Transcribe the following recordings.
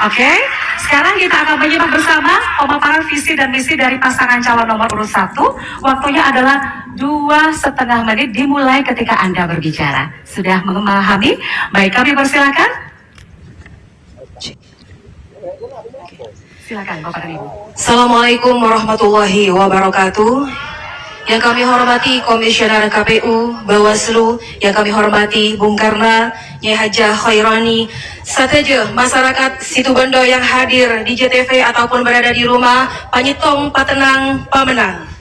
Oke, sekarang kita akan menyimak bersama pemaparan visi dan misi dari pasangan calon nomor urut 1. Waktunya adalah 2,5 menit dimulai ketika Anda berbicara. Sudah memahami? Baik, kami persilakan. Silakan Bapak dan Ibu. Assalamualaikum warahmatullahi wabarakatuh. Yang kami hormati Komisioner KPU, Bawaslu, yang kami hormati Bung Karna, Nyai Hajah Khairani, sateja masyarakat Situbondo yang hadir di JTV ataupun berada di rumah, panyitong, patenang, pamenang.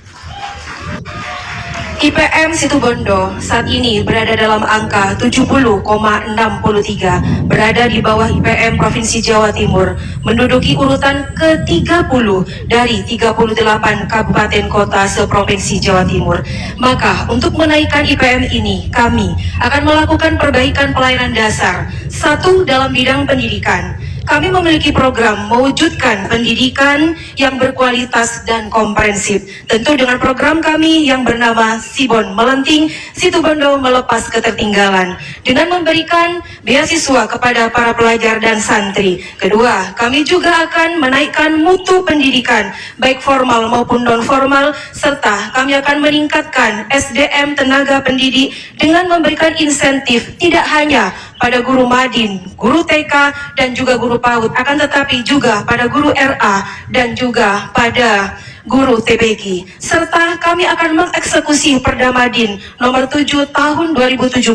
IPM Situbondo saat ini berada dalam angka 70,63, berada di bawah IPM Provinsi Jawa Timur, menduduki urutan ke-30 dari 38 kabupaten kota seprovinsi Jawa Timur. Maka untuk menaikkan IPM ini, kami akan melakukan perbaikan pelayanan dasar. Satu, dalam bidang pendidikan. Kami memiliki program mewujudkan pendidikan yang berkualitas dan komprehensif. Tentu dengan program kami yang bernama Sibon Melenting, Situbondo Melepas Ketertinggalan, dengan memberikan beasiswa kepada para pelajar dan santri. Kedua, kami juga akan menaikkan mutu pendidikan, baik formal maupun non-formal, serta kami akan meningkatkan SDM tenaga pendidik dengan memberikan insentif tidak hanya pada guru madin, guru TK, dan juga guru PAUD, akan tetapi juga pada guru RA dan juga pada guru TPG. Serta kami akan mengeksekusi Perda Madin nomor 7 tahun 2017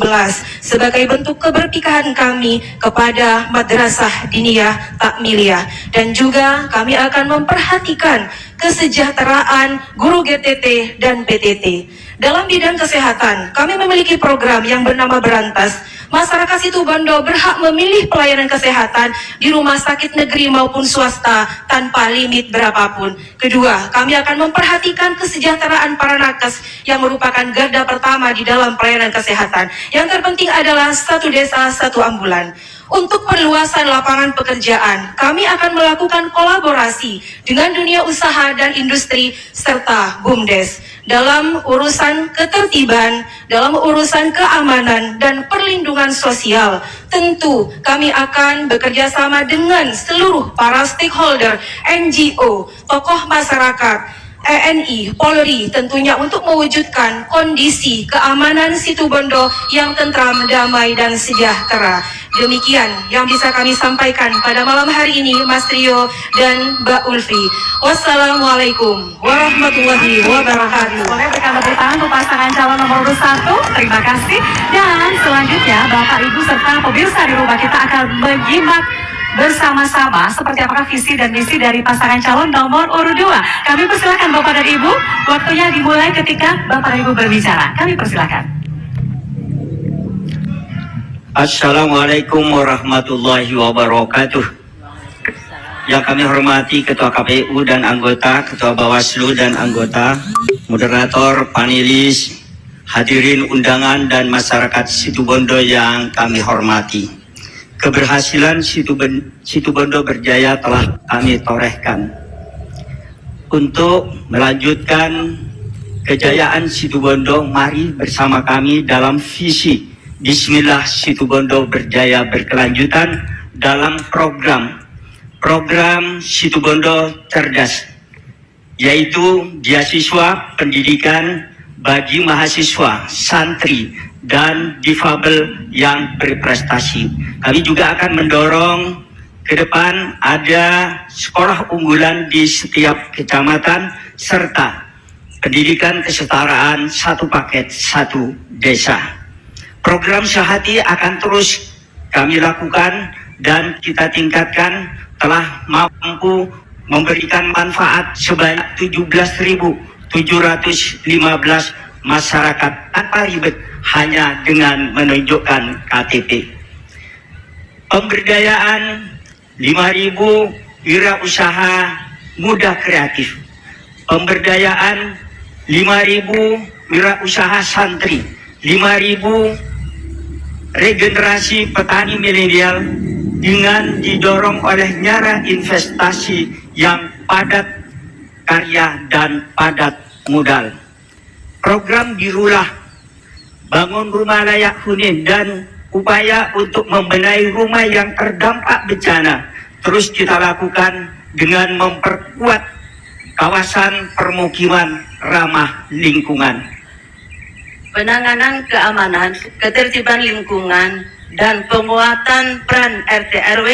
sebagai bentuk keberpihakan kami kepada Madrasah Diniyah Takmiliyah. Dan juga kami akan memperhatikan kesejahteraan guru GTT dan PTT. Dalam bidang kesehatan, kami memiliki program yang bernama Berantas. Masyarakat Situbondo berhak memilih pelayanan kesehatan di rumah sakit negeri maupun swasta tanpa limit berapapun. Kedua, kami akan memperhatikan kesejahteraan para nakes yang merupakan garda pertama di dalam pelayanan kesehatan. Yang terpenting adalah satu desa, satu ambulan. Untuk perluasan lapangan pekerjaan, kami akan melakukan kolaborasi dengan dunia usaha dan industri serta BUMDes dalam urusan ketertiban, dalam urusan keamanan dan perlindungan sosial. Tentu kami akan bekerja sama dengan seluruh para stakeholder, NGO, tokoh masyarakat, TNI, Polri, tentunya untuk mewujudkan kondisi keamanan Situbondo yang tentram, damai, dan sejahtera. Demikian yang bisa kami sampaikan pada malam hari ini, Mas Rio dan Mbak Ulfi. Wassalamualaikum warahmatullahi wabarakatuh. Boleh berikan tepuk tangan untuk pasangan calon nomor urut 1. Terima kasih. Dan selanjutnya Bapak, Ibu, serta pemirsa di rumah kita akan menyimak bersama-sama seperti apakah visi dan misi dari pasangan calon nomor urut 2. Kami persilakan Bapak dan Ibu, waktunya dimulai ketika Bapak dan Ibu berbicara. Kami persilakan. Assalamualaikum warahmatullahi wabarakatuh. Yang kami hormati Ketua KPU dan anggota, Ketua Bawaslu dan anggota, moderator, panelis, hadirin undangan dan masyarakat Situbondo yang kami hormati. Keberhasilan Situbondo Berjaya telah kami torehkan. Untuk melanjutkan kejayaan Situbondo, mari bersama kami dalam visi Bismillah Situbondo Berjaya berkelanjutan dalam program Situbondo Cerdas, yaitu beasiswa pendidikan bagi mahasiswa, santri, dan difabel yang berprestasi. Kami juga akan mendorong ke depan ada sekolah unggulan di setiap kecamatan serta pendidikan kesetaraan satu paket satu desa. Program Sehati akan terus kami lakukan dan kita tingkatkan, telah mampu memberikan manfaat sebanyak 17.715 masyarakat tanpa ribet, hanya dengan menunjukkan KTP. Pemberdayaan 5.000 wirausaha muda kreatif. Pemberdayaan 5.000 wirausaha santri, 5.000 regenerasi petani milenial dengan didorong oleh nyara investasi yang padat karya dan padat modal. Program Birulah, bangun rumah layak huni dan upaya untuk membenahi rumah yang terdampak bencana terus kita lakukan dengan memperkuat kawasan permukiman ramah lingkungan. Penanganan keamanan, ketertiban lingkungan, dan penguatan peran RT RW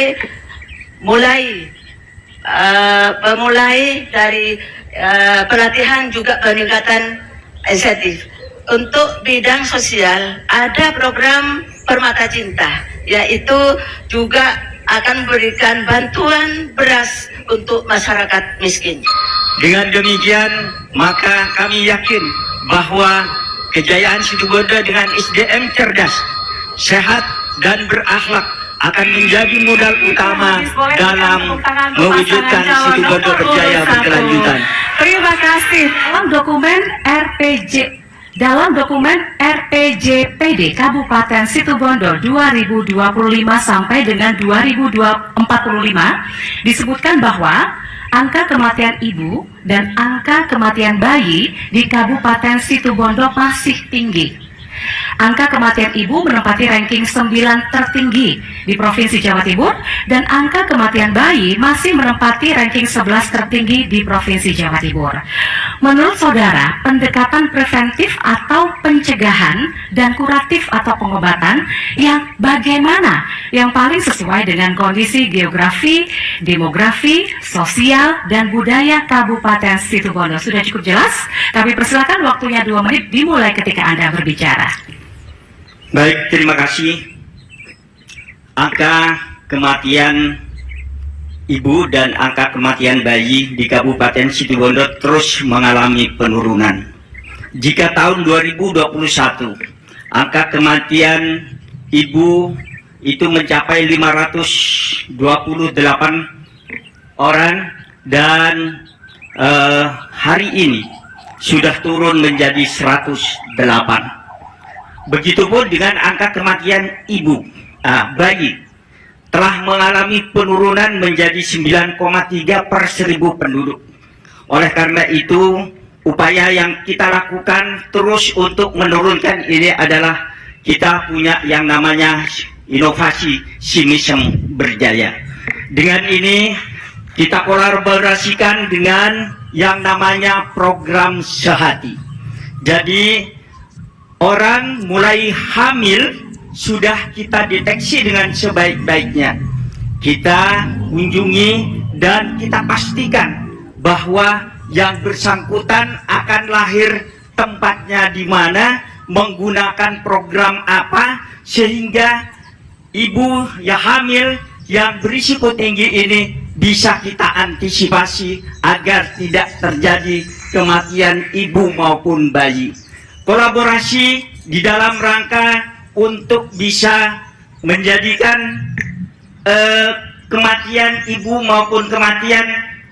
mulai dari pelatihan juga peningkatan insentif. Untuk bidang sosial ada program Permata Cinta, yaitu juga akan memberikan bantuan beras untuk masyarakat miskin. Dengan demikian, maka kami yakin bahwa kejayaan Situbondo dengan SDM cerdas, sehat, dan berakhlak akan menjadi modal utama dalam mewujudkan Situbondo berjaya berkelanjutan. Terima kasih. Dalam dokumen RPJPD Kabupaten Situbondo 2025 sampai dengan 2045 disebutkan bahwa angka kematian ibu dan angka kematian bayi di Kabupaten Situbondo masih tinggi. Angka kematian ibu menempati ranking 9 tertinggi di Provinsi Jawa Timur dan angka kematian bayi masih menempati ranking 11 tertinggi di Provinsi Jawa Timur. Menurut saudara, pendekatan preventif atau pencegahan dan kuratif atau pengobatan yang bagaimana yang paling sesuai dengan kondisi geografi, demografi, sosial, dan budaya Kabupaten Situbondo? Sudah cukup jelas? Kami persilakan waktunya 2 menit dimulai ketika Anda berbicara. Baik, terima kasih. Angka kematian ibu dan angka kematian bayi di Kabupaten Situbondo terus mengalami penurunan. Jika tahun 2021 angka kematian ibu itu mencapai 528 orang dan hari ini sudah turun menjadi 108. Begitupun dengan angka kematian ibu, bayi telah mengalami penurunan menjadi 9,3 per 1000 penduduk. Oleh karena itu, upaya yang kita lakukan terus untuk menurunkan ini adalah kita punya yang namanya inovasi Simisem Berjaya. Dengan ini kita kolaborasikan dengan yang namanya program Sehati. Jadi orang mulai hamil sudah kita deteksi dengan sebaik-baiknya. Kita kunjungi dan kita pastikan bahwa yang bersangkutan akan lahir tempatnya di mana, menggunakan program apa, sehingga ibu yang hamil yang berisiko tinggi ini bisa kita antisipasi agar tidak terjadi kematian ibu maupun bayi. Kolaborasi di dalam rangka untuk bisa menjadikan kematian ibu maupun kematian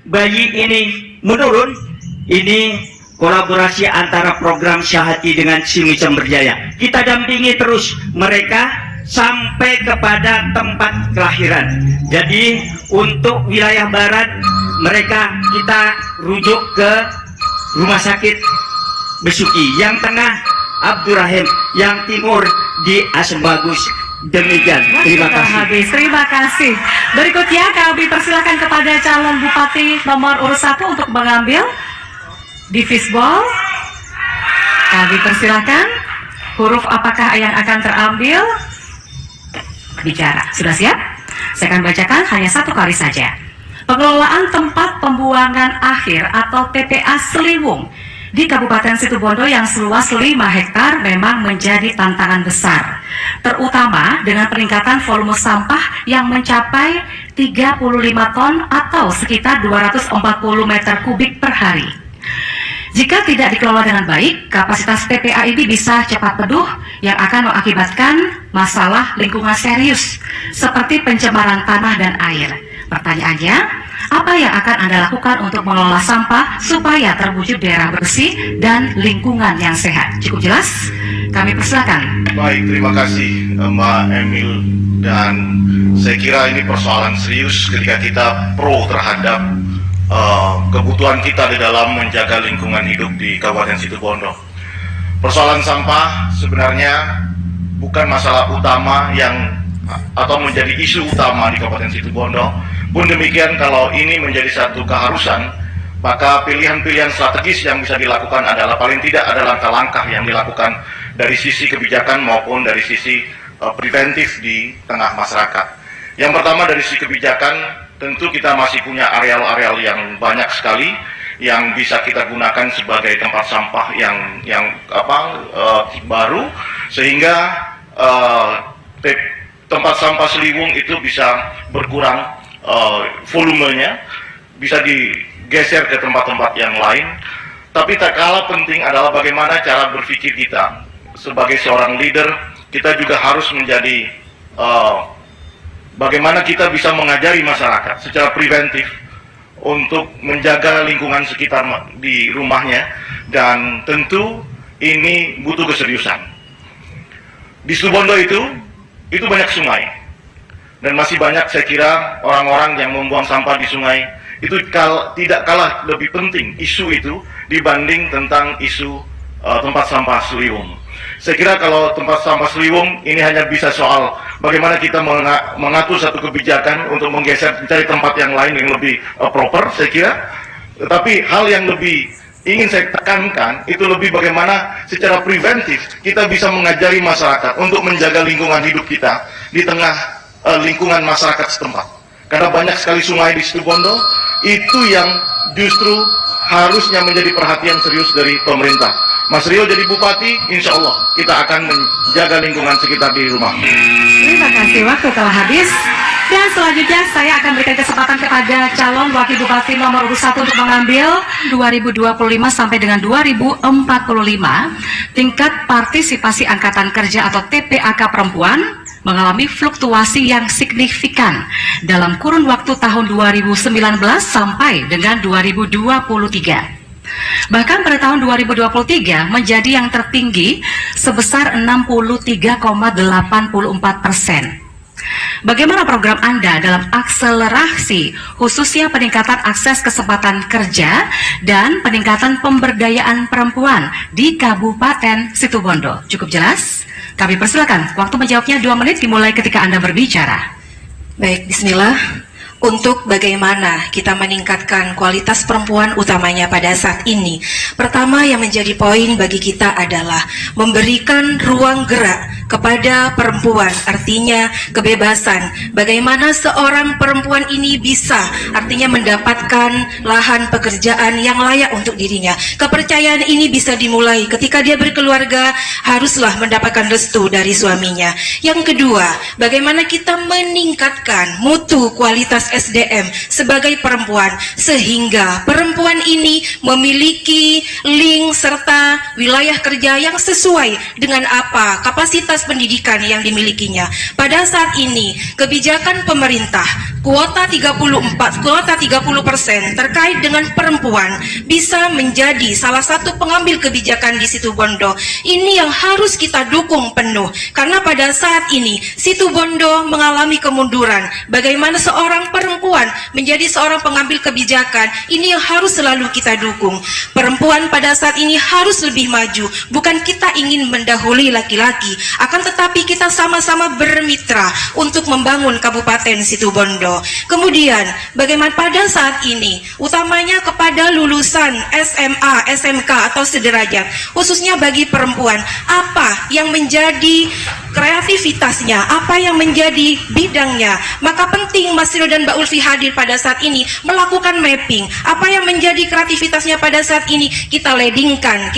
bayi ini menurun. Ini kolaborasi antara program Sehati dengan Simisem Berjaya. Kita dampingi terus mereka sampai kepada tempat kelahiran. Jadi untuk wilayah barat mereka kita rujuk ke rumah sakit Besuki, yang tengah Abdurrahim, yang timur di Asem Bagus. Demikian, terima kasih. Terima kasih. Berikutnya kami persilakan kepada calon bupati nomor urut 1 untuk mengambil di fishball. Kami persilakan. Huruf apakah yang akan terambil? Bicara. Sudah siap? Saya akan bacakan hanya 1 kali saja. Pengelolaan tempat pembuangan akhir atau TPA Seliwung di Kabupaten Situbondo yang seluas 5 hektar memang menjadi tantangan besar, terutama dengan peningkatan volume sampah yang mencapai 35 ton atau sekitar 240 meter kubik per hari. Jika tidak dikelola dengan baik, kapasitas TPA ini bisa cepat penuh yang akan mengakibatkan masalah lingkungan serius seperti pencemaran tanah dan air. Pertanyaannya, apa yang akan Anda lakukan untuk mengelola sampah supaya terwujud daerah bersih dan lingkungan yang sehat? Cukup jelas? Kami persilakan. Baik, terima kasih Mbak Emil. Dan saya kira ini persoalan serius ketika kita pro terhadap kebutuhan kita di dalam menjaga lingkungan hidup di Kabupaten Situbondo. Persoalan sampah sebenarnya bukan masalah utama yang atau menjadi isu utama di Kabupaten Situbondo, Pun demikian, kalau ini menjadi satu keharusan, maka pilihan-pilihan strategis yang bisa dilakukan adalah paling tidak ada langkah-langkah yang dilakukan dari sisi kebijakan maupun dari sisi preventif di tengah masyarakat. Yang pertama dari sisi kebijakan, tentu kita masih punya areal-areal yang banyak sekali yang bisa kita gunakan sebagai tempat sampah yang baru, sehingga tempat sampah Seliwung itu bisa berkurang volumenya, bisa digeser ke tempat-tempat yang lain. Tapi tak kalah penting adalah bagaimana cara berpikir kita sebagai seorang leader. Kita juga harus menjadi bagaimana kita bisa mengajari masyarakat secara preventif untuk menjaga lingkungan sekitar di rumahnya, dan tentu ini butuh keseriusan. Di Situbondo itu banyak sungai, dan masih banyak saya kira orang-orang yang membuang sampah di sungai. Itu tidak kalah lebih penting isu itu dibanding tentang isu tempat sampah Seliwung. Saya kira kalau tempat sampah Seliwung ini hanya bisa soal bagaimana kita mengatur satu kebijakan untuk menggeser, mencari tempat yang lain yang lebih proper, saya kira. Tetapi hal yang lebih ingin saya tekankan itu lebih bagaimana secara preventif kita bisa mengajari masyarakat untuk menjaga lingkungan hidup kita di tengah lingkungan masyarakat setempat. Karena banyak sekali sungai di Situbondo, itu yang justru harusnya menjadi perhatian serius dari pemerintah. Mas Rio jadi bupati, insya Allah kita akan menjaga lingkungan sekitar di rumah. Terima kasih, waktu telah habis. Dan selanjutnya saya akan berikan kesempatan kepada calon wakil bupati nomor urut 1 untuk mengambil 2025 sampai dengan 2045 tingkat partisipasi angkatan kerja atau TPAK perempuan mengalami fluktuasi yang signifikan dalam kurun waktu tahun 2019 sampai dengan 2023. Bahkan pada tahun 2023 menjadi yang tertinggi sebesar 63,84%. Bagaimana program Anda dalam akselerasi khususnya peningkatan akses kesempatan kerja dan peningkatan pemberdayaan perempuan di Kabupaten Situbondo? Cukup jelas? Kami persilakan, waktu menjawabnya 2 menit dimulai ketika Anda berbicara. Baik, bismillah. Untuk bagaimana kita meningkatkan kualitas perempuan utamanya pada saat ini, pertama yang menjadi poin bagi kita adalah memberikan ruang gerak kepada perempuan, artinya kebebasan. Bagaimana seorang perempuan ini bisa artinya mendapatkan lahan pekerjaan yang layak untuk dirinya. Kepercayaan ini bisa dimulai ketika dia berkeluarga, haruslah mendapatkan restu dari suaminya. Yang kedua, bagaimana kita meningkatkan mutu kualitas SDM sebagai perempuan, sehingga perempuan ini memiliki link serta wilayah kerja yang sesuai dengan apa kapasitas pendidikan yang dimilikinya. Pada saat ini kebijakan pemerintah kuota 30% terkait dengan perempuan bisa menjadi salah satu pengambil kebijakan di Situbondo. Ini yang harus kita dukung penuh, karena pada saat ini Situbondo mengalami kemunduran. Bagaimana seorang perempuan menjadi seorang pengambil kebijakan, ini yang harus selalu kita dukung. Perempuan pada saat ini harus lebih maju, bukan kita ingin mendahului laki-laki, akan tetapi kita sama-sama bermitra untuk membangun Kabupaten Situbondo. Kemudian bagaimana pada saat ini utamanya kepada lulusan SMA, SMK atau sederajat, khususnya bagi perempuan, apa yang menjadi kreativitasnya, apa yang menjadi bidangnya. Maka penting Mas Rio dan Mbak Ulfi hadir pada saat ini melakukan mapping, apa yang menjadi kreativitasnya pada saat ini kita loadingkan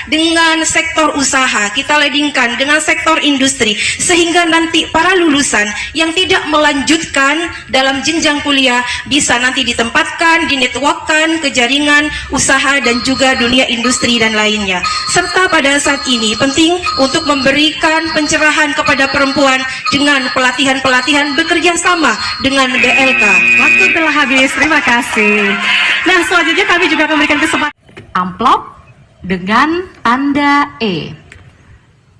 dengan sektor usaha, kita loadingkan dengan sektor industri, sehingga nanti para lulusan yang tidak melanjutkan dalam jenjang kuliah bisa nanti ditempatkan, dinetworkkan ke jaringan usaha dan juga dunia industri dan lainnya. Serta pada saat ini penting untuk memberikan pencerahan kepada perempuan dengan pelatihan-pelatihan bekerja sama dengan BLK. Waktu telah habis, terima kasih. Nah, selanjutnya kami juga akan memberikan kesempatan amplop dengan tanda E.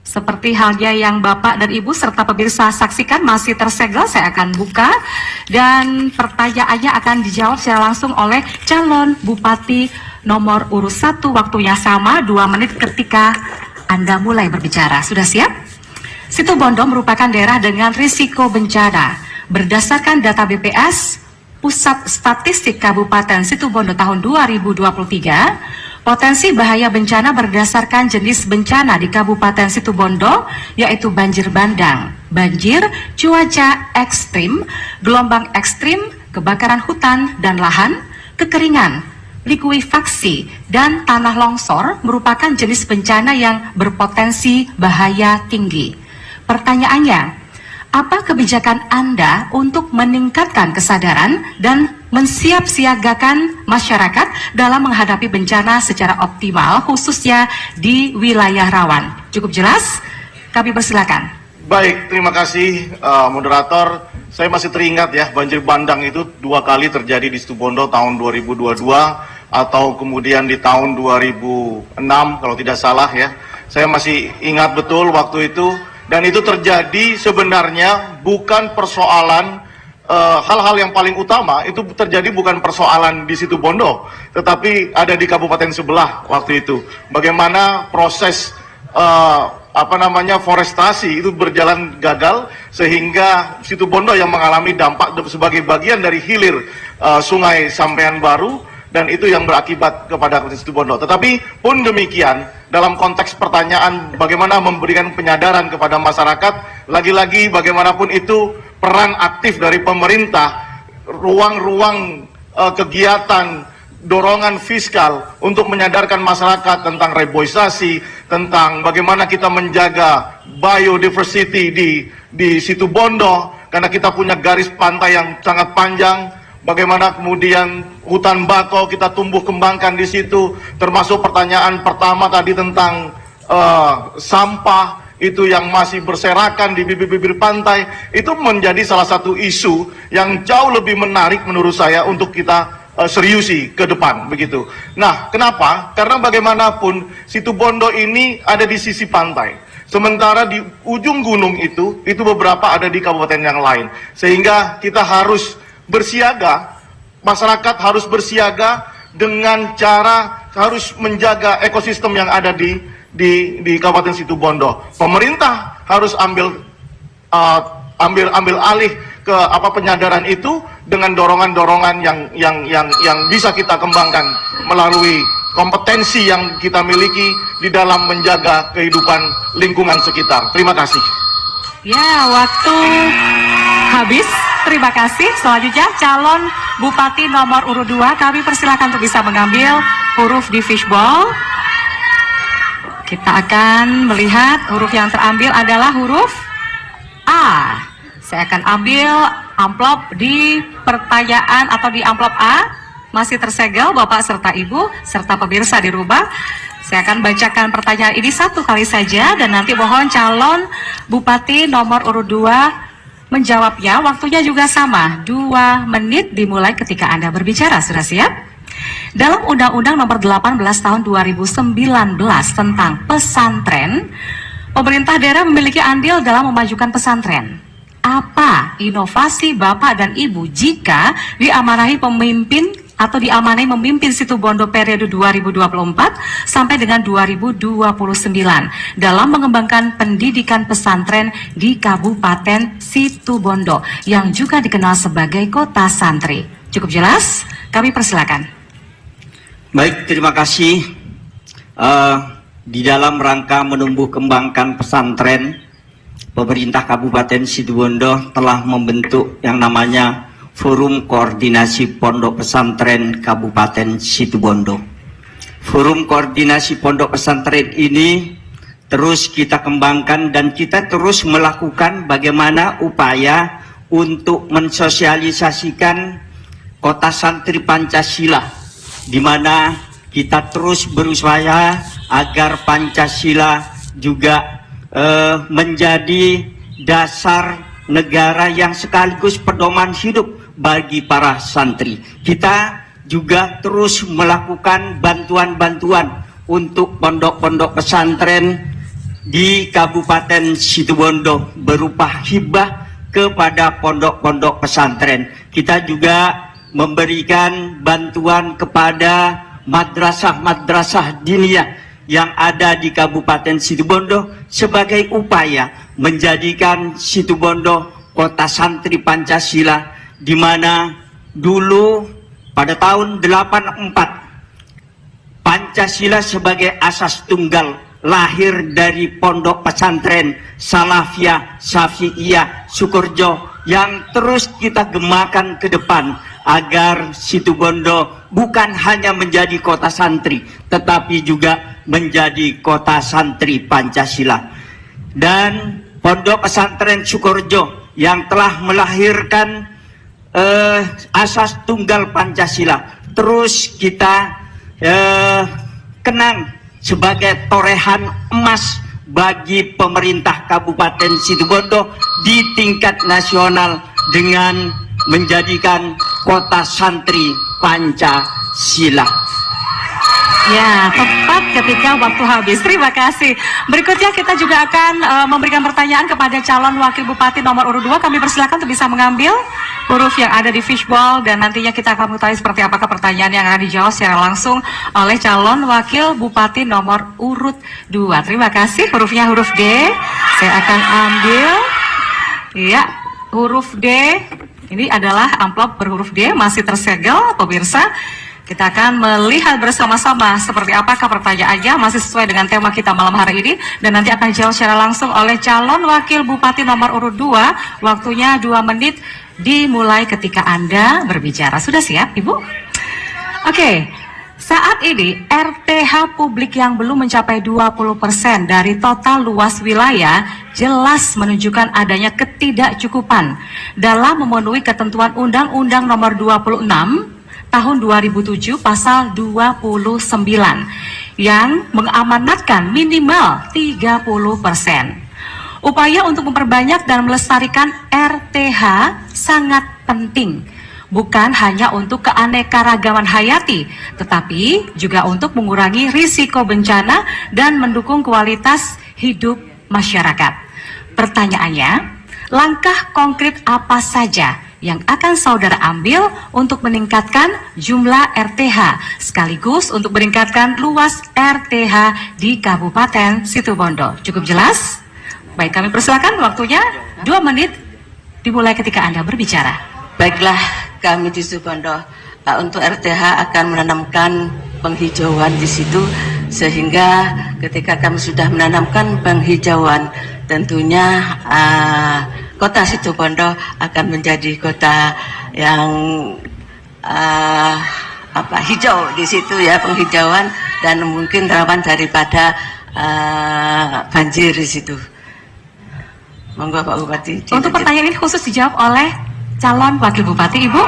Seperti halnya yang Bapak dan Ibu serta pemirsa saksikan masih tersegel, saya akan buka dan pertanyaannya akan dijawab secara langsung oleh calon Bupati nomor urut 1. Waktunya sama, 2 menit ketika Anda mulai berbicara. Sudah siap? Situbondo merupakan daerah dengan risiko bencana. Berdasarkan data BPS, Pusat Statistik Kabupaten Situbondo tahun 2023, potensi bahaya bencana berdasarkan jenis bencana di Kabupaten Situbondo yaitu banjir bandang, banjir, cuaca ekstrim, gelombang ekstrim, kebakaran hutan dan lahan, kekeringan, likuifaksi, dan tanah longsor merupakan jenis bencana yang berpotensi bahaya tinggi. Pertanyaannya, apa kebijakan Anda untuk meningkatkan kesadaran dan mensiapsiagakan masyarakat dalam menghadapi bencana secara optimal, khususnya di wilayah rawan? Cukup jelas? Kami persilakan. Baik, terima kasih moderator. Saya masih teringat ya, banjir bandang itu 2 kali terjadi di Situbondo tahun 2022 atau kemudian di tahun 2006 kalau tidak salah ya. Saya masih ingat betul waktu itu. Dan itu terjadi sebenarnya bukan persoalan hal-hal yang paling utama, itu terjadi bukan persoalan di Situbondo, tetapi ada di kabupaten sebelah waktu itu. Bagaimana proses forestasi itu berjalan gagal sehingga Situbondo yang mengalami dampak sebagai bagian dari hilir Sungai Sampean Baru. Dan itu yang berakibat kepada Kabupaten Situbondo. Tetapi pun demikian, dalam konteks pertanyaan bagaimana memberikan penyadaran kepada masyarakat, lagi-lagi bagaimanapun itu peran aktif dari pemerintah, ruang-ruang kegiatan, dorongan fiskal untuk menyadarkan masyarakat tentang reboisasi, tentang bagaimana kita menjaga biodiversity di Situbondo, karena kita punya garis pantai yang sangat panjang. Bagaimana kemudian hutan bakau kita tumbuh kembangkan di situ, termasuk pertanyaan pertama tadi tentang sampah itu yang masih berserakan di bibir-bibir pantai, itu menjadi salah satu isu yang jauh lebih menarik menurut saya untuk kita seriusi ke depan begitu. Nah, kenapa? Karena bagaimanapun Situbondo ini ada di sisi pantai. Sementara di ujung gunung itu beberapa ada di kabupaten yang lain. Sehingga kita harus bersiaga, masyarakat harus bersiaga dengan cara harus menjaga ekosistem yang ada di Kabupaten Situbondo. Pemerintah harus ambil alih ke penyadaran itu dengan dorongan-dorongan yang bisa kita kembangkan melalui kompetensi yang kita miliki di dalam menjaga kehidupan lingkungan sekitar. Terima kasih. Ya, waktu habis. Terima kasih. Selanjutnya calon Bupati nomor urut 2, kami persilakan untuk bisa mengambil huruf di fishbowl. Kita akan melihat huruf yang terambil adalah huruf A. Saya akan ambil amplop di pertanyaan atau di amplop A. Masih tersegel Bapak serta Ibu serta pemirsa di rumah. Saya akan bacakan pertanyaan ini 1 kali saja dan nanti mohon calon Bupati nomor urut 2 menjawabnya. Waktunya juga sama, 2 menit dimulai ketika Anda berbicara. Sudah siap? Dalam Undang-Undang nomor 18 tahun 2019 tentang pesantren, pemerintah daerah memiliki andil dalam memajukan pesantren. Apa inovasi Bapak dan Ibu jika diamanahi memimpin Situbondo periode 2024 sampai dengan 2029 dalam mengembangkan pendidikan pesantren di Kabupaten Situbondo yang juga dikenal sebagai kota santri? Cukup jelas? Kami persilakan. Baik, terima kasih. Di dalam rangka menumbuh kembangkan pesantren, pemerintah Kabupaten Situbondo telah membentuk yang namanya Forum Koordinasi Pondok Pesantren Kabupaten Situbondo. Forum Koordinasi Pondok Pesantren ini terus kita kembangkan dan kita terus melakukan bagaimana upaya untuk mensosialisasikan kota santri Pancasila, di mana kita terus berusaha agar Pancasila juga menjadi dasar negara yang sekaligus pedoman hidup bagi para santri. Kita juga terus melakukan bantuan-bantuan untuk pondok-pondok pesantren di Kabupaten Situbondo berupa hibah kepada pondok-pondok pesantren. Kita juga memberikan bantuan kepada madrasah-madrasah diniyah yang ada di Kabupaten Situbondo sebagai upaya menjadikan Situbondo kota santri Pancasila, di mana dulu pada tahun 84 Pancasila sebagai asas tunggal lahir dari pondok pesantren Salafiyah Syafi'iyah Sukorejo yang terus kita gemakan ke depan agar Situbondo bukan hanya menjadi kota santri tetapi juga menjadi kota santri Pancasila. Dan pondok pesantren Sukorejo yang telah melahirkan asas tunggal Pancasila terus kita kenang sebagai torehan emas bagi pemerintah Kabupaten Situbondo di tingkat nasional dengan menjadikan kota santri Pancasila. Ya, tepat ketika waktu habis. Terima kasih. Berikutnya kita juga akan memberikan pertanyaan kepada calon wakil bupati nomor urut 2. Kami persilakan untuk bisa mengambil huruf yang ada di fishball dan nantinya kita akan mengetahui seperti apakah pertanyaan yang akan dijawab secara langsung oleh calon wakil bupati nomor urut 2. Terima kasih. Hurufnya huruf D. Saya akan ambil. Ya, huruf D. Ini adalah amplop berhuruf D, masih tersegel, pemirsa. Kita akan melihat bersama-sama seperti apakah pertanyaannya, masih sesuai dengan tema kita malam hari ini, dan nanti akan dijawab secara langsung oleh calon wakil bupati nomor urut 2. Waktunya 2 menit dimulai ketika Anda berbicara. Sudah siap, Ibu? Oke. Saat ini RTH publik yang belum mencapai 20% dari total luas wilayah jelas menunjukkan adanya ketidakcukupan dalam memenuhi ketentuan Undang-Undang Nomor 26 Tahun 2007 Pasal 29 yang mengamanatkan minimal 30%. Upaya untuk memperbanyak dan melestarikan RTH sangat penting. Bukan hanya untuk keanekaragaman hayati, tetapi juga untuk mengurangi risiko bencana dan mendukung kualitas hidup masyarakat. Pertanyaannya, langkah konkret apa saja yang akan saudara ambil untuk meningkatkan jumlah RTH, sekaligus untuk meningkatkan luas RTH di Kabupaten Situbondo? Cukup jelas? Baik, kami persilakan waktunya 2 menit dimulai ketika Anda berbicara. Baiklah, kami di Situbondo untuk RTH akan menanamkan penghijauan di situ, sehingga ketika kami sudah menanamkan penghijauan, tentunya kota Situbondo akan menjadi kota yang hijau di situ ya, penghijauan, dan mungkin rawan daripada banjir di situ. Monggo Pak Bupati. Untuk pertanyaan ini khusus dijawab oleh calon wakil bupati. Ibu,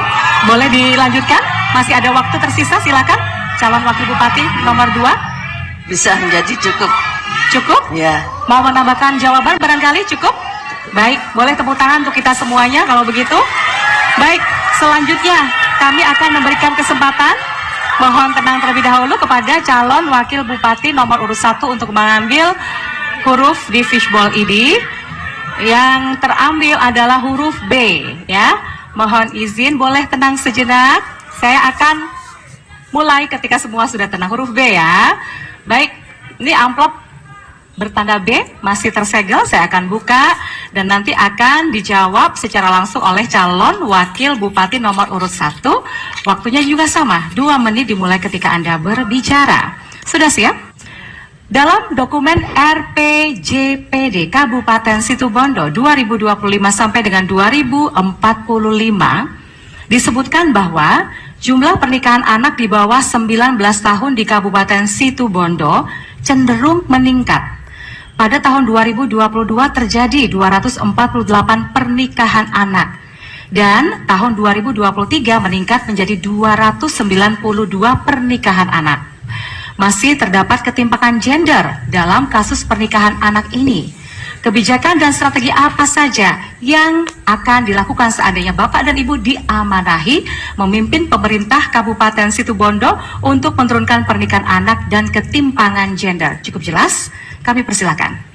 boleh dilanjutkan? Masih ada waktu tersisa, silakan. Calon wakil bupati nomor 2. Bisa menjadi cukup. Cukup? Ya. Mau menambahkan jawaban barangkali cukup? Baik, boleh tepuk tangan untuk kita semuanya kalau begitu. Baik, selanjutnya kami akan memberikan kesempatan. Mohon tenang terlebih dahulu kepada calon wakil bupati nomor urut 1 untuk mengambil huruf di fishball ini. Yang terambil adalah huruf B, ya. Mohon izin, boleh tenang sejenak. Saya akan mulai ketika semua sudah tenang. Huruf B ya. Baik, ini amplop bertanda B masih tersegel. Saya akan buka dan nanti akan dijawab secara langsung oleh calon wakil bupati nomor urut 1. Waktunya juga sama, 2 menit dimulai ketika Anda berbicara. Sudah siap? Dalam dokumen RPJPD Kabupaten Situbondo 2025 sampai dengan 2045 disebutkan bahwa jumlah pernikahan anak di bawah 19 tahun di Kabupaten Situbondo cenderung meningkat. Pada tahun 2022 terjadi 248 pernikahan anak dan tahun 2023 meningkat menjadi 292 pernikahan anak. Masih terdapat ketimpangan gender dalam kasus pernikahan anak ini. Kebijakan dan strategi apa saja yang akan dilakukan seandainya Bapak dan Ibu diamanahi memimpin pemerintah Kabupaten Situbondo untuk menurunkan pernikahan anak dan ketimpangan gender? Cukup jelas? Kami persilakan.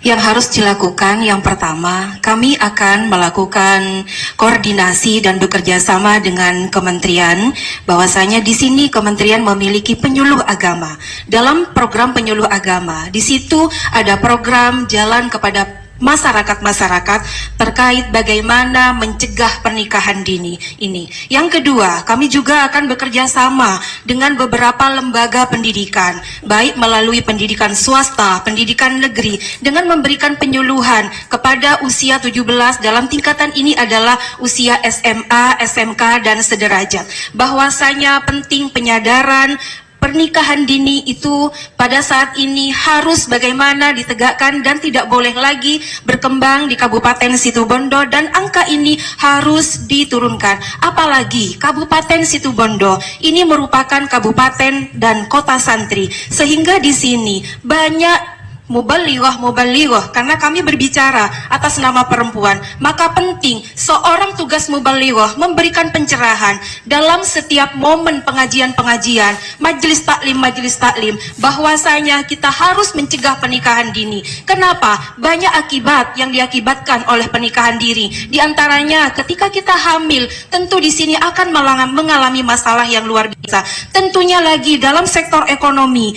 Yang harus dilakukan, yang pertama, kami akan melakukan koordinasi dan bekerja sama dengan kementerian, bahwasanya di sini kementerian memiliki penyuluh agama. Dalam program penyuluh agama, di situ ada program jalan kepada masyarakat-masyarakat terkait bagaimana mencegah pernikahan dini ini. Yang kedua, kami juga akan bekerja sama dengan beberapa lembaga pendidikan, baik melalui pendidikan swasta, pendidikan negeri, dengan memberikan penyuluhan kepada usia 17 dalam tingkatan ini adalah usia SMA, SMK, dan sederajat. Bahwasanya penting penyadaran pernikahan dini itu pada saat ini harus bagaimana ditegakkan dan tidak boleh lagi berkembang di Kabupaten Situbondo, dan angka ini harus diturunkan. Apalagi Kabupaten Situbondo ini merupakan kabupaten dan kota santri, sehingga di sini banyak mubalighoh, karena kami berbicara atas nama perempuan, maka penting seorang tugas mubalighoh memberikan pencerahan dalam setiap momen pengajian-pengajian, majelis taklim, bahwasanya kita harus mencegah pernikahan dini. Kenapa? Banyak akibat yang diakibatkan oleh pernikahan dini. Di antaranya ketika kita hamil, tentu di sini akan mengalami masalah yang luar biasa. Tentunya lagi dalam sektor ekonomi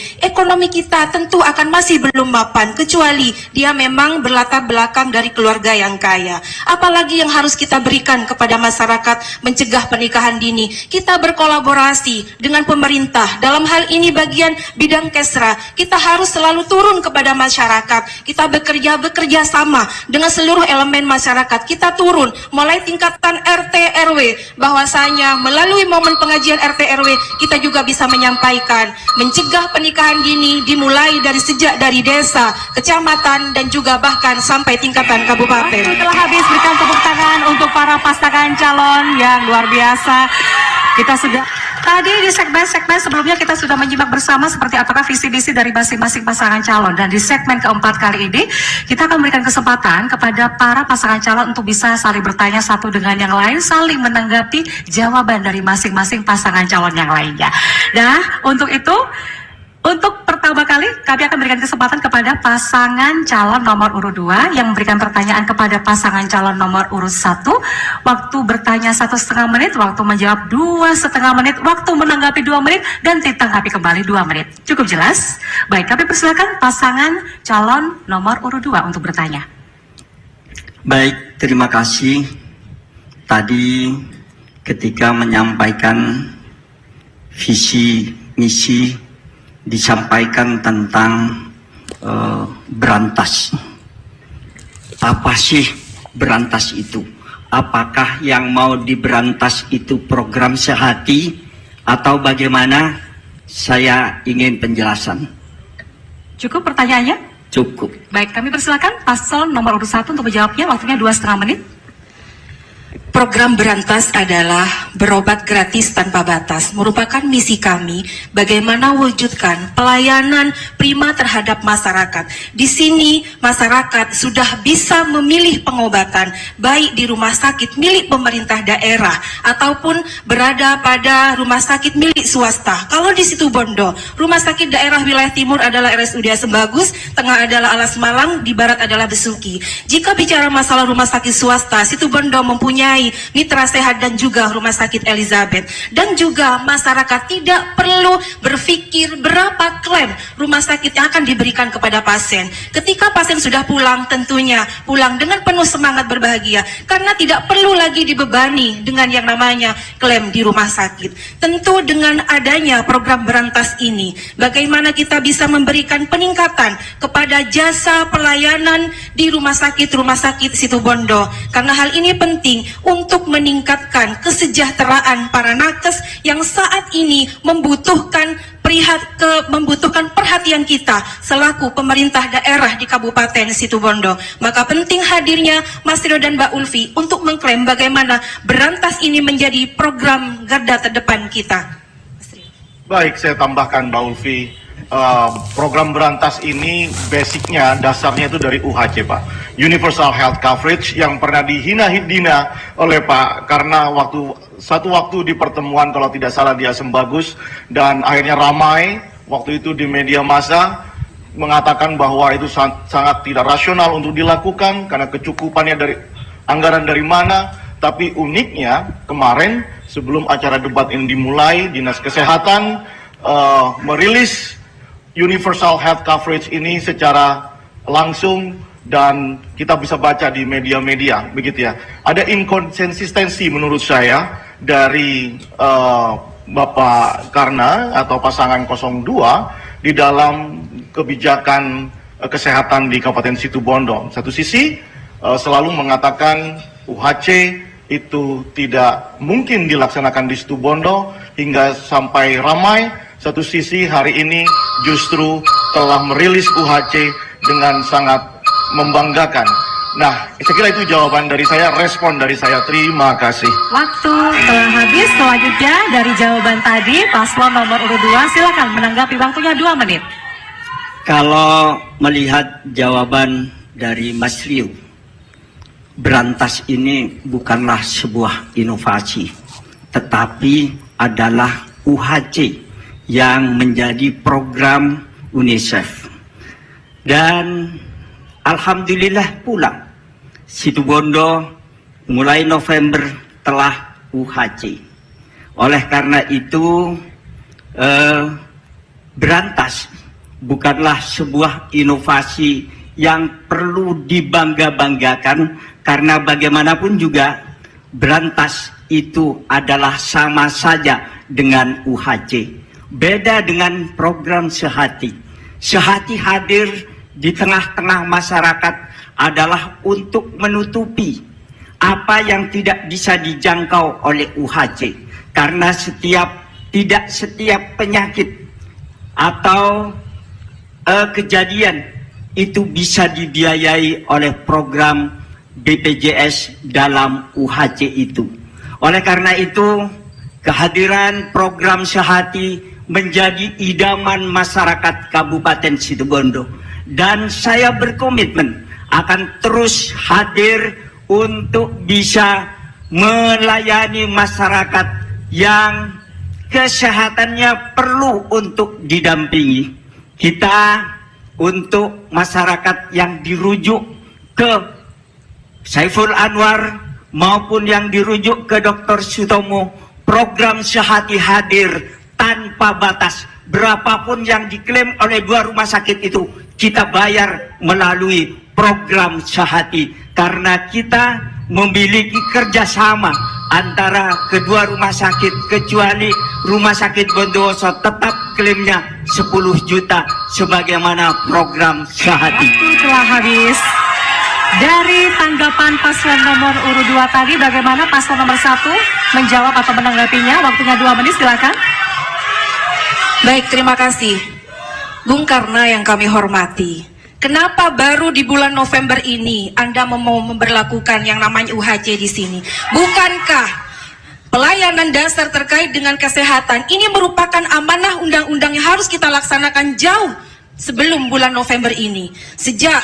kita tentu akan masih belum mapan, kecuali dia memang berlatar belakang dari keluarga yang kaya. Apalagi yang harus kita berikan kepada masyarakat mencegah pernikahan dini? Kita berkolaborasi dengan pemerintah, dalam hal ini bagian bidang Kesra. Kita harus selalu turun kepada masyarakat. Kita bekerja sama dengan seluruh elemen masyarakat. Kita turun mulai tingkatan RT RW, bahwasanya melalui momen pengajian RT RW kita juga bisa menyampaikan mencegah pernikahan dini dimulai dari desa, kecamatan, dan juga bahkan sampai tingkatan kabupaten. Waktu telah habis, berikan tepuk tangan untuk para pasangan calon yang luar biasa. Kita sudah tadi di segmen-segmen sebelumnya kita sudah menyimak bersama seperti apakah visi misi dari masing-masing pasangan calon, dan di segmen keempat kali ini kita akan memberikan kesempatan kepada para pasangan calon untuk bisa saling bertanya satu dengan yang lain, saling menanggapi jawaban dari masing-masing pasangan calon yang lainnya. Nah, untuk itu, untuk pertama kali kami akan berikan kesempatan kepada pasangan calon nomor urut 2 yang memberikan pertanyaan kepada pasangan calon nomor urut 1. Waktu bertanya 1,5 menit, waktu menjawab 2,5 menit, waktu menanggapi 2 menit, dan ditanggapi kembali 2 menit. Cukup jelas? Baik, kami persilakan pasangan calon nomor urut 2 untuk bertanya. Baik, terima kasih. Tadi ketika menyampaikan visi misi disampaikan tentang berantas. Apa sih berantas itu? Apakah yang mau diberantas itu program sehati atau bagaimana? Saya ingin penjelasan. Cukup pertanyaannya? Cukup. Baik, kami persilakan paslon nomor urut 1 untuk menjawabnya. Waktunya 2,5 menit. Program Berantas adalah berobat gratis tanpa batas, merupakan misi kami bagaimana wujudkan pelayanan prima terhadap masyarakat. Di sini masyarakat sudah bisa memilih pengobatan baik di rumah sakit milik pemerintah daerah ataupun berada pada rumah sakit milik swasta. Kalau di Situbondo, rumah sakit daerah wilayah timur adalah RSUD Sembagus, tengah adalah Alas Malang, di barat adalah Besuki. Jika bicara masalah rumah sakit swasta, Situbondo mempunyai Mitra Sehat dan juga Rumah Sakit Elizabeth, dan juga masyarakat tidak perlu berpikir berapa klaim rumah sakit yang akan diberikan kepada pasien. Ketika pasien sudah pulang, tentunya pulang dengan penuh semangat berbahagia karena tidak perlu lagi dibebani dengan yang namanya klaim di rumah sakit. Tentu dengan adanya program Berantas ini, bagaimana kita bisa memberikan peningkatan kepada jasa pelayanan di rumah sakit Situbondo, karena hal ini penting untuk meningkatkan kesejahteraan para nakes yang saat ini membutuhkan perhatian kita selaku pemerintah daerah di Kabupaten Situbondo. Maka penting hadirnya Mas Rio dan Mbak Ulfi untuk mengklaim bagaimana Berantas ini menjadi program garda terdepan kita. Baik, saya tambahkan Mbak Ulfi. Program Berantas ini basicnya, dasarnya itu dari UHC, Pak. Universal Health Coverage, yang pernah dihina oleh Pak karena satu waktu di pertemuan, kalau tidak salah di Sembagus, dan akhirnya ramai waktu itu di media massa mengatakan bahwa itu sangat tidak rasional untuk dilakukan karena kecukupannya dari anggaran dari mana. Tapi uniknya kemarin sebelum acara debat ini dimulai, Dinas Kesehatan merilis Universal Health Coverage ini secara langsung dan kita bisa baca di media-media, begitu ya. Ada inkonsistensi menurut saya dari Bapak Karna atau pasangan 02 di dalam kebijakan kesehatan di Kabupaten Situbondo. Satu sisi selalu mengatakan UHC itu tidak mungkin dilaksanakan di Situbondo hingga sampai ramai. Satu sisi hari ini justru telah merilis UHC dengan sangat membanggakan. Nah, saya kira itu jawaban dari saya, respon dari saya. Terima kasih. Waktu telah habis. Selanjutnya dari jawaban tadi, paslon nomor urut 2, silakan menanggapi, waktunya 2 menit. Kalau melihat jawaban dari Mas Rio, berantas ini bukanlah sebuah inovasi, tetapi adalah UHC yang menjadi program UNICEF. Dan alhamdulillah pula Situbondo mulai November telah UHC. Oleh karena itu berantas bukanlah sebuah inovasi yang perlu dibangga-banggakan, karena bagaimanapun juga berantas itu adalah sama saja dengan UHC. Beda dengan program Sehati. Sehati hadir di tengah-tengah masyarakat adalah untuk menutupi apa yang tidak bisa dijangkau oleh UHC, karena tidak setiap penyakit atau kejadian itu bisa dibiayai oleh program BPJS dalam UHC itu. Oleh karena itu, kehadiran program Sehati menjadi idaman masyarakat Kabupaten Situbondo, dan saya berkomitmen akan terus hadir untuk bisa melayani masyarakat yang kesehatannya perlu untuk didampingi. Kita untuk masyarakat yang dirujuk ke Saiful Anwar maupun yang dirujuk ke Dr. Sutomo, program Sehati hadir tanpa batas. Berapapun yang diklaim oleh 2 rumah sakit itu, kita bayar melalui program Sehati, karena kita memiliki kerjasama antara kedua rumah sakit, kecuali rumah sakit Bondowoso tetap klaimnya 10 juta sebagaimana program Sehati. Waktu telah habis. Dari tanggapan paslon nomor urut 2 tadi, bagaimana paslon nomor 1 menjawab atau menanggapinya? Waktunya 2 menit, silakan. Baik, terima kasih. Bung Karna yang kami hormati, kenapa baru di bulan November ini Anda mau memberlakukan yang namanya UHC di sini? Bukankah pelayanan dasar terkait dengan kesehatan ini merupakan amanah undang-undang yang harus kita laksanakan jauh sebelum bulan November ini?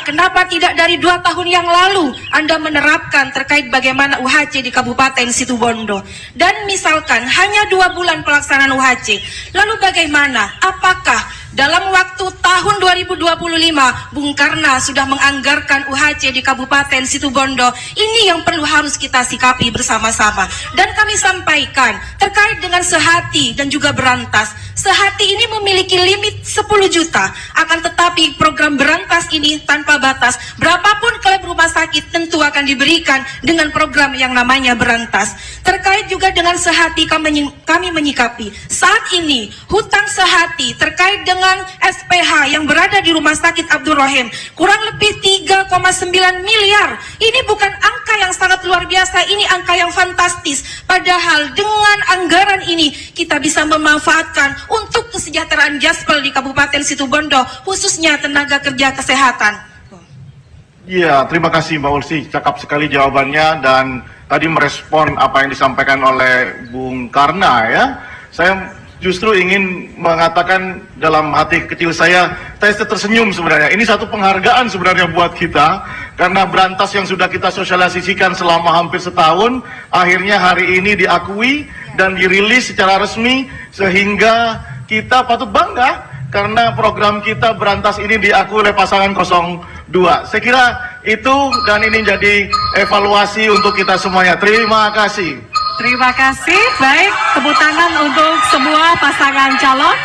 Kenapa tidak dari 2 tahun yang lalu Anda menerapkan terkait bagaimana UHC di Kabupaten Situbondo? Dan misalkan hanya 2 bulan pelaksanaan UHC, lalu bagaimana? Apakah dalam waktu tahun 2025 Bung Karna sudah menganggarkan UHC di Kabupaten Situbondo? Ini yang perlu harus kita sikapi bersama-sama. Dan kami sampaikan terkait dengan Sehati dan juga berantas. Sehati ini memiliki limit 10 juta, akan tetapi program berantas ini tanpa batas. Berapapun klaim rumah sakit tentu akan diberikan dengan program yang namanya berantas. Terkait juga dengan Sehati, kami menyikapi saat ini hutang Sehati terkait dengan SPH yang berada di Rumah Sakit Abdul Rahim kurang lebih 3,9 miliar. Ini bukan angka yang sangat luar biasa, ini angka yang fantastis. Padahal dengan anggaran ini kita bisa memanfaatkan untuk kesejahteraan Jaspel di Kabupaten Situbondo, khususnya tenaga kerja kesehatan. Iya, terima kasih Mbak Ulsi, cakap sekali jawabannya, dan tadi merespon apa yang disampaikan oleh Bung Karna ya. Saya justru ingin mengatakan dalam hati kecil saya tersenyum sebenarnya. Ini satu penghargaan sebenarnya buat kita, karena berantas yang sudah kita sosialisasikan selama hampir setahun, akhirnya hari ini diakui dan dirilis secara resmi, sehingga kita patut bangga karena program kita berantas ini diakui oleh pasangan 02. Saya kira itu, dan ini jadi evaluasi untuk kita semuanya. Terima kasih. Terima kasih. Baik, tepuk tangan untuk semua pasangan calon.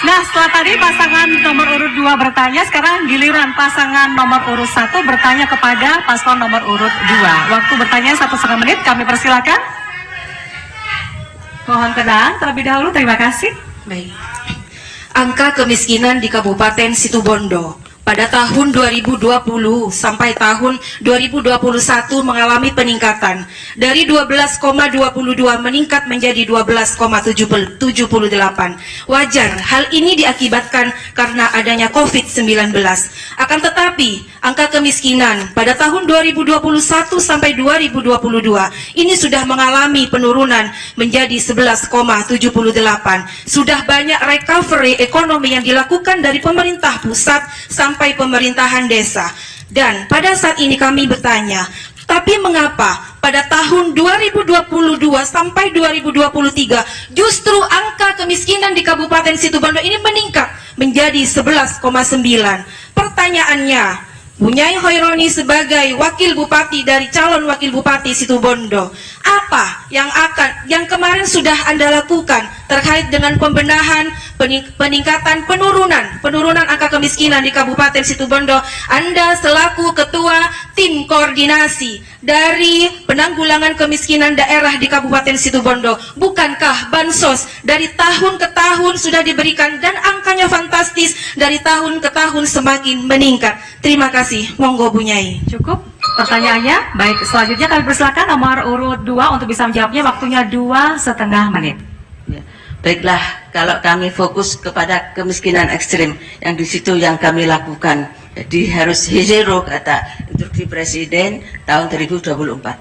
Nah, setelah tadi pasangan nomor urut 2 bertanya, sekarang giliran pasangan nomor urut 1 bertanya kepada paslon nomor urut 2. Waktu bertanya 1,5 menit, kami persilakan. Mohon tenang terlebih dahulu, terima kasih. Baik. Angka kemiskinan di Kabupaten Situbondo pada tahun 2020 sampai tahun 2021 mengalami peningkatan dari 12,22 meningkat menjadi 12,78. Wajar, hal ini diakibatkan karena adanya COVID-19. Akan tetapi, angka kemiskinan pada tahun 2021 sampai 2022 ini sudah mengalami penurunan menjadi 11,78. Sudah banyak recovery ekonomi yang dilakukan dari pemerintah pusat sampai pemerintahan desa. Dan pada saat ini kami bertanya, tapi mengapa pada tahun 2022 sampai 2023 justru angka kemiskinan di Kabupaten Situbondo ini meningkat menjadi 11,9? Pertanyaannya, Bunyai Hoironi sebagai wakil bupati dari calon wakil bupati Situbondo, apa yang kemarin sudah Anda lakukan terkait dengan pembenahan, peningkatan, penurunan angka kemiskinan di Kabupaten Situbondo? Anda selaku ketua tim koordinasi dari penanggulangan kemiskinan daerah di Kabupaten Situbondo, bukankah bansos dari tahun ke tahun sudah diberikan dan angkanya fantastis, dari tahun ke tahun semakin meningkat? Terima kasih, monggo Bunyai. Cukup pertanyaannya. Baik, selanjutnya kami persilakan nomor urut 2 untuk bisa menjawabnya, waktunya 2,5 menit. Ya. Baiklah, kalau kami fokus kepada kemiskinan ekstrim, yang di situ yang kami lakukan. Jadi harus zero kata instruksi Presiden tahun 2024.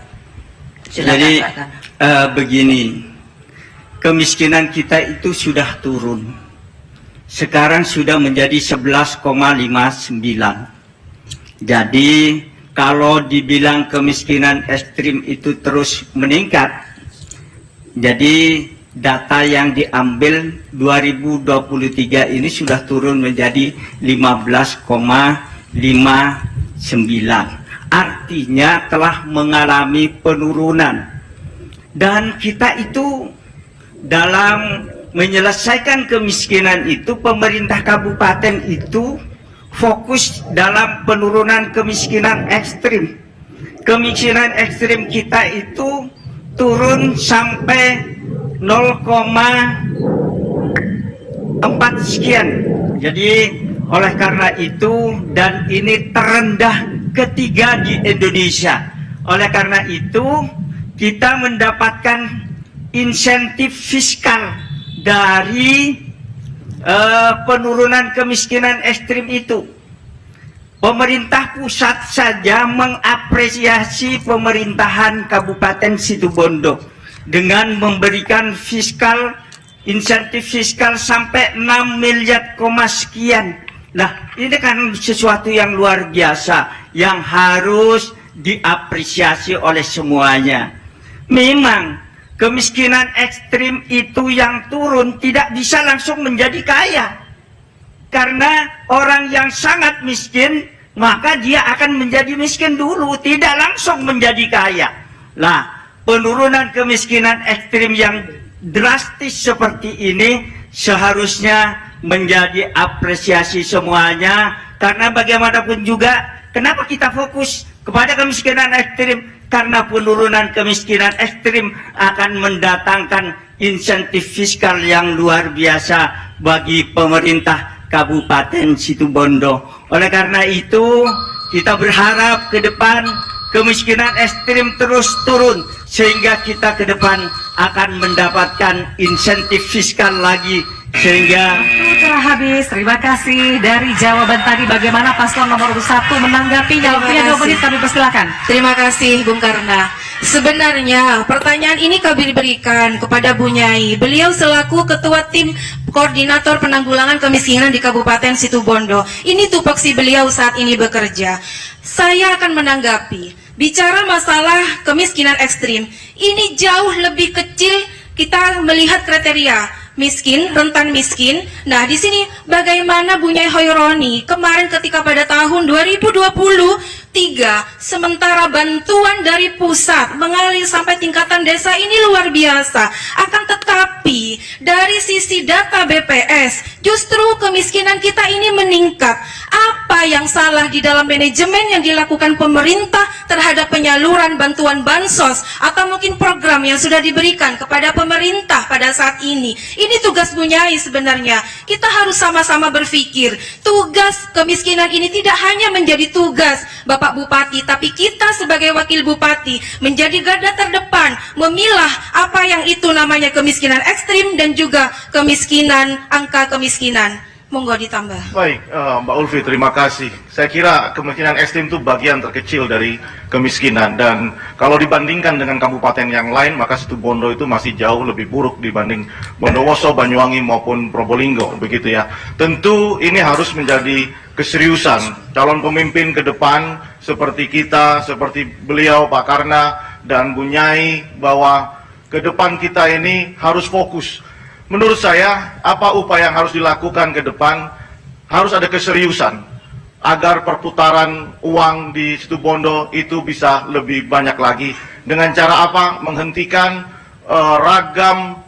Silakan, Jadi Pak Kang. begini, kemiskinan kita itu sudah turun. Sekarang sudah menjadi 11,59. Jadi kalau dibilang kemiskinan ekstrim itu terus meningkat, jadi data yang diambil 2023 ini sudah turun menjadi 15,59. Artinya telah mengalami penurunan. Dan kita itu dalam menyelesaikan kemiskinan itu, pemerintah kabupaten itu fokus dalam penurunan kemiskinan ekstrim. Kemiskinan ekstrim kita itu turun sampai 0,4 sekian. Jadi oleh karena itu, dan ini terendah ketiga di Indonesia. Oleh karena itu kita mendapatkan insentif fiskal dari penurunan kemiskinan ekstrim itu. Pemerintah pusat saja mengapresiasi pemerintahan Kabupaten Situbondo dengan memberikan insentif fiskal sampai 6 miliar sekian. Nah, ini kan sesuatu yang luar biasa yang harus diapresiasi oleh semuanya. Memang kemiskinan ekstrim itu yang turun tidak bisa langsung menjadi kaya. Karena orang yang sangat miskin, maka dia akan menjadi miskin dulu, tidak langsung menjadi kaya. Nah, penurunan kemiskinan ekstrim yang drastis seperti ini seharusnya menjadi apresiasi semuanya. Karena bagaimanapun juga, kenapa kita fokus kepada kemiskinan ekstrim? Karena penurunan kemiskinan ekstrim akan mendatangkan insentif fiskal yang luar biasa bagi pemerintah Kabupaten Situbondo. Oleh karena itu, kita berharap ke depan kemiskinan ekstrim terus turun, sehingga kita ke depan akan mendapatkan insentif fiskal lagi, sehingga Telah habis. Terima kasih. Dari jawaban tadi, bagaimana paslon nomor 1 menanggapinya? Waktunya 2 menit, kami persilakan. Terima kasih Bung Karna. Sebenarnya pertanyaan ini kami berikan kepada Bunyai. Beliau selaku ketua tim koordinator penanggulangan kemiskinan di Kabupaten Situbondo. Ini tupoksi beliau saat ini bekerja. Saya akan menanggapi. Bicara masalah kemiskinan ekstrim, ini jauh lebih kecil. Kita melihat kriteria miskin, rentan miskin. Nah, di sini bagaimana Bunyai Hoironi kemarin ketika pada tahun 2023 sementara bantuan dari pusat mengalir sampai tingkatan desa ini luar biasa. Akan tetapi Provinsi, dari sisi data BPS, justru kemiskinan kita ini meningkat. Apa yang salah di dalam manajemen yang dilakukan pemerintah terhadap penyaluran bantuan bansos atau mungkin program yang sudah diberikan kepada pemerintah pada saat ini? Ini tugas Bunyai sebenarnya. Kita harus sama-sama berpikir, tugas kemiskinan ini tidak hanya menjadi tugas Bapak Bupati, tapi kita sebagai wakil Bupati menjadi garda terdepan memilah apa yang itu namanya kemiskinan ekstrim dan juga kemiskinan, angka kemiskinan. Monggo ditambah. Baik, Mbak Ulfi, terima kasih. Saya kira kemiskinan ekstrim itu bagian terkecil dari kemiskinan, dan kalau dibandingkan dengan kabupaten yang lain, maka Situbondo itu masih jauh lebih buruk dibanding Bondowoso, Banyuwangi maupun Probolinggo, begitu ya. Tentu ini harus menjadi keseriusan calon pemimpin ke depan seperti kita, seperti beliau Pak Karna dan Bunyai, bahwa ke depan kita ini harus fokus. Menurut saya, apa upaya yang harus dilakukan ke depan, harus ada keseriusan agar perputaran uang di Situbondo itu bisa lebih banyak lagi. Dengan cara apa? Menghentikan ragam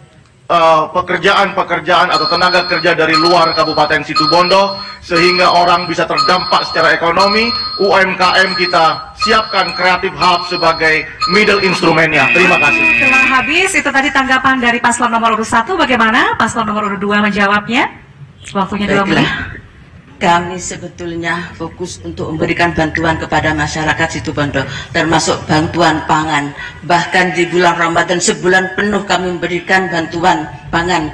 pekerjaan-pekerjaan atau tenaga kerja dari luar Kabupaten Situbondo, sehingga orang bisa terdampak secara ekonomi. UMKM kita siapkan Creative Hub sebagai middle instrumennya. Terima kasih. Telah habis, itu tadi tanggapan dari paslon nomor urut 1. Bagaimana paslon nomor urut 2 menjawabnya? Waktunya 2 menit. Kami sebetulnya fokus untuk memberikan bantuan kepada masyarakat Situbondo, termasuk bantuan pangan. Bahkan di bulan Ramadan sebulan penuh kami memberikan bantuan pangan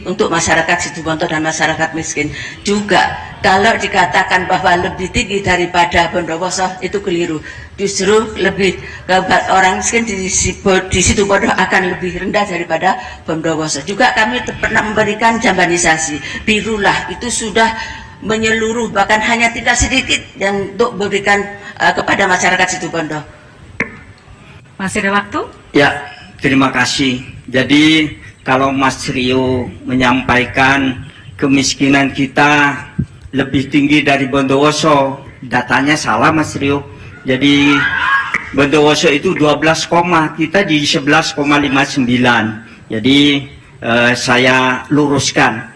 untuk masyarakat Situbondo dan masyarakat miskin. Juga kalau dikatakan bahwa lebih tinggi daripada Bondowoso, itu keliru. Justru lebih orang miskin di Situbondo akan lebih rendah daripada Bondowoso. Juga kami pernah memberikan jambanisasi. Birulah itu sudah menyeluruh, bahkan hanya tidak sedikit yang untuk berikan kepada masyarakat Situbondo. Masih ada waktu? Ya, terima kasih. Jadi kalau Mas Rio menyampaikan kemiskinan kita lebih tinggi dari Bondowoso, datanya salah Mas Rio. Jadi Bondowoso itu 12, kita di 11,59. Jadi saya luruskan.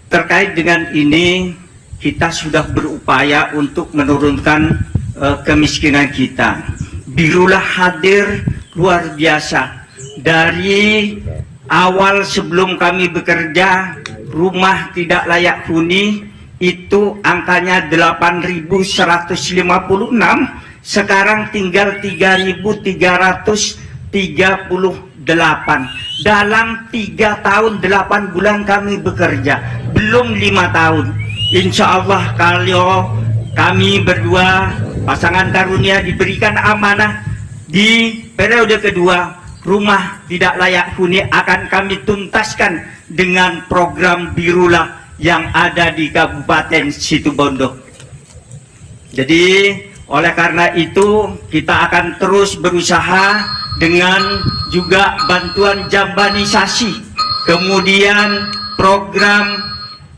Terkait dengan ini, kita sudah berupaya untuk menurunkan kemiskinan kita. Birulah hadir luar biasa. Dari awal sebelum kami bekerja, rumah tidak layak huni itu angkanya 8.156, sekarang tinggal 3.338. Dalam 3 tahun 8 bulan kami bekerja, belum 5 tahun. Insya Allah kalau kami berdua pasangan karunia diberikan amanah di periode kedua, rumah tidak layak huni akan kami tuntaskan dengan program Birulah yang ada di Kabupaten Situbondo. Jadi oleh karena itu kita akan terus berusaha dengan juga bantuan jambanisasi, kemudian program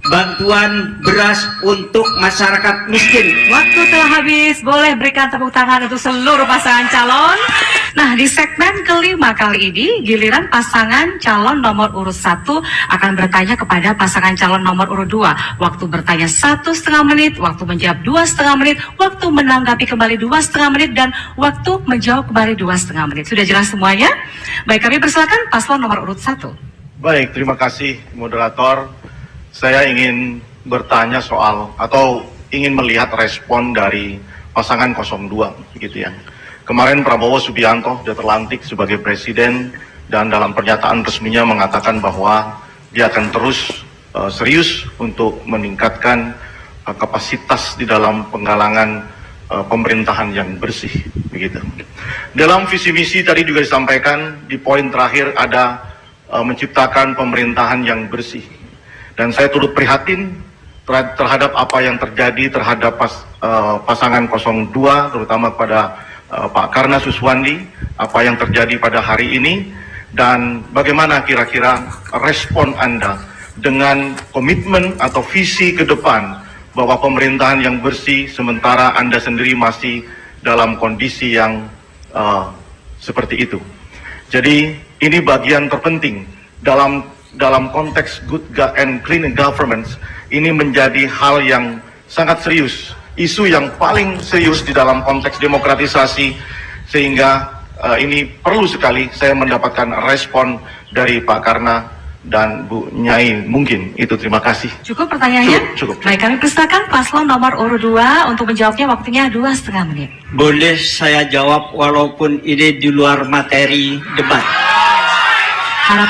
bantuan beras untuk masyarakat miskin. Waktu telah habis, boleh berikan tepuk tangan untuk seluruh pasangan calon. Nah, di segmen kelima kali ini, giliran pasangan calon nomor urut 1 akan bertanya kepada pasangan calon nomor urut 2. Waktu bertanya 1,5 menit, waktu menjawab 2,5 menit, waktu menanggapi kembali 2,5 menit, dan waktu menjawab kembali 2,5 menit. Sudah jelas semuanya? Baik, kami persilakan paslon nomor urut 1. Baik, terima kasih moderator. Saya ingin bertanya soal atau ingin melihat respon dari pasangan 02, gitu ya. Kemarin Prabowo Subianto sudah terlantik sebagai presiden dan dalam pernyataan resminya mengatakan bahwa dia akan terus serius untuk meningkatkan kapasitas di dalam penggalangan pemerintahan yang bersih, begitu. Dalam visi misi tadi juga disampaikan di poin terakhir ada menciptakan pemerintahan yang bersih. Dan saya turut prihatin terhadap apa yang terjadi terhadap pasangan 02, terutama pada Pak Karna Suswandi, apa yang terjadi pada hari ini, dan bagaimana kira-kira respon Anda dengan komitmen atau visi ke depan bahwa pemerintahan yang bersih sementara Anda sendiri masih dalam kondisi yang seperti itu. Jadi ini bagian terpenting dalam dalam konteks good and clean governance ini menjadi hal yang sangat serius, isu yang paling serius di dalam konteks demokratisasi, sehingga ini perlu sekali saya mendapatkan respon dari Pak Karna dan Bu Nyai. Mungkin itu, terima kasih. Cukup pertanyaannya? Cukup. Baik, kami persilakan paslon nomor urut 2 untuk menjawabnya, waktunya 2,5 menit. Boleh saya jawab walaupun ini di luar materi debat?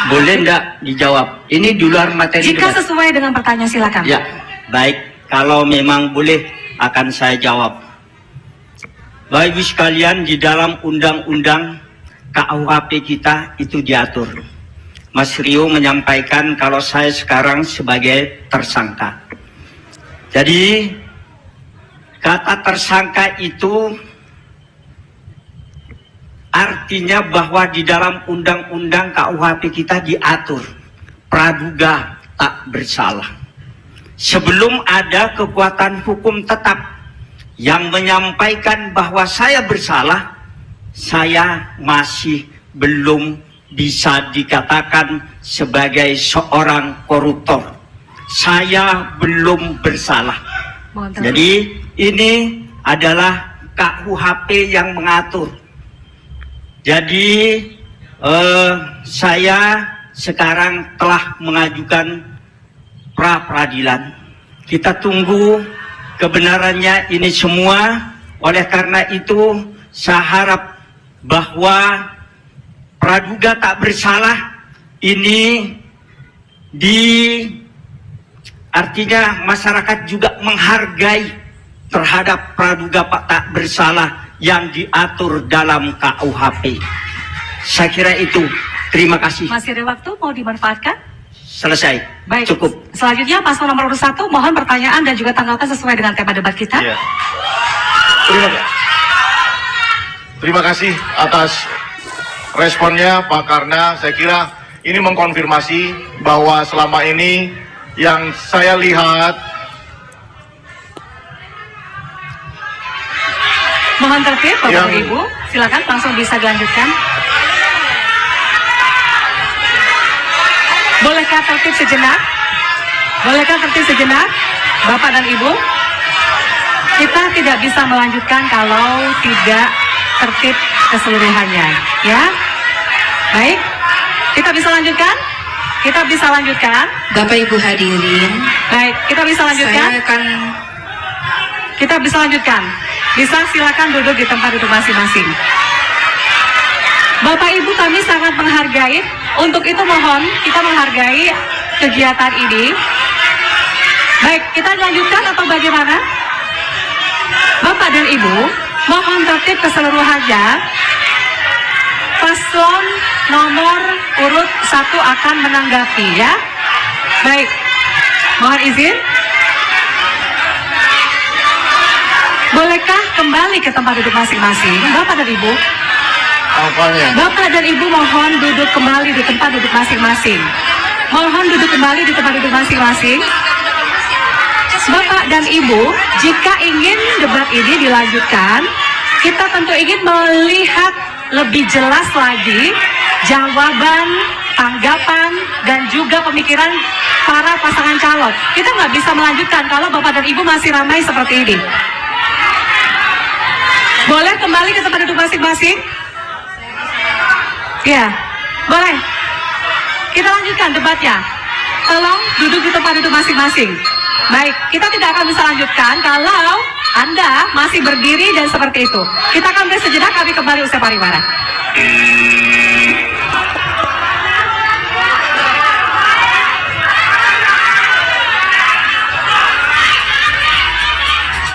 Boleh enggak dijawab? Ini di luar materi Jika debat. sesuai dengan pertanyaan, silakan. Ya, baik. Kalau memang boleh akan saya jawab. Bapak Ibu sekalian, di dalam undang-undang KUHP kita itu diatur. Mas Rio menyampaikan kalau saya sekarang sebagai tersangka. Jadi kata tersangka itu artinya bahwa di dalam undang-undang KUHP kita diatur praduga tak bersalah. Sebelum ada kekuatan hukum tetap yang menyampaikan bahwa saya bersalah, saya masih belum bisa dikatakan sebagai seorang koruptor. Saya belum bersalah. Jadi ini adalah KUHP yang mengatur. Jadi saya sekarang telah mengajukan pra peradilan. Kita tunggu kebenarannya ini semua. Oleh karena itu saya harap bahwa praduga tak bersalah ini artinya masyarakat juga menghargai terhadap praduga tak bersalah yang diatur dalam KUHP. Saya kira itu. Terima kasih. Masih ada waktu, mau dimanfaatkan? Selesai. Baik. Cukup. Selanjutnya paslon nomor urut 1, mohon pertanyaan dan juga tanggapan sesuai dengan tema debat kita. Ya. Terima kasih atas responnya Pak Karna. Saya kira ini mengkonfirmasi bahwa selama ini yang saya lihat. Mohon tertib, Bapak Ibu. Silakan langsung bisa dilanjutkan. Bolehkah tertib sejenak? Bolehkah tertib sejenak, Bapak dan Ibu? Kita tidak bisa melanjutkan kalau tidak tertib keseluruhannya, ya. Baik, kita bisa lanjutkan? Kita bisa lanjutkan? Bapak Ibu hadirin, Baik, kita bisa lanjutkan? saya akan Kita bisa lanjutkan. Bisa, silakan duduk di tempat duduk masing-masing. Bapak Ibu, kami sangat menghargai. Untuk itu mohon kita menghargai kegiatan ini. Baik, kita lanjutkan atau bagaimana? Bapak dan Ibu, mohon tertib keseluruhannya. Paslon nomor urut 1 akan menanggapi, ya. Baik, mohon izin. Bolehkah kembali ke tempat duduk masing-masing, Bapak dan Ibu? Bapak dan Ibu mohon duduk kembali di tempat duduk masing-masing. Mohon duduk kembali di tempat duduk masing-masing. Bapak dan Ibu, jika ingin debat ini dilanjutkan, kita tentu ingin melihat lebih jelas lagi jawaban, tanggapan, dan juga pemikiran para pasangan calon. Kita nggak bisa melanjutkan kalau Bapak dan Ibu masih ramai seperti ini. Boleh kembali ke tempat duduk masing-masing? Ya, boleh. Kita lanjutkan debatnya. Tolong duduk di tempat duduk masing-masing. Baik, kita tidak akan bisa lanjutkan kalau Anda masih berdiri dan seperti itu. Kita akan break sejenak, kami kembali usai pariwara.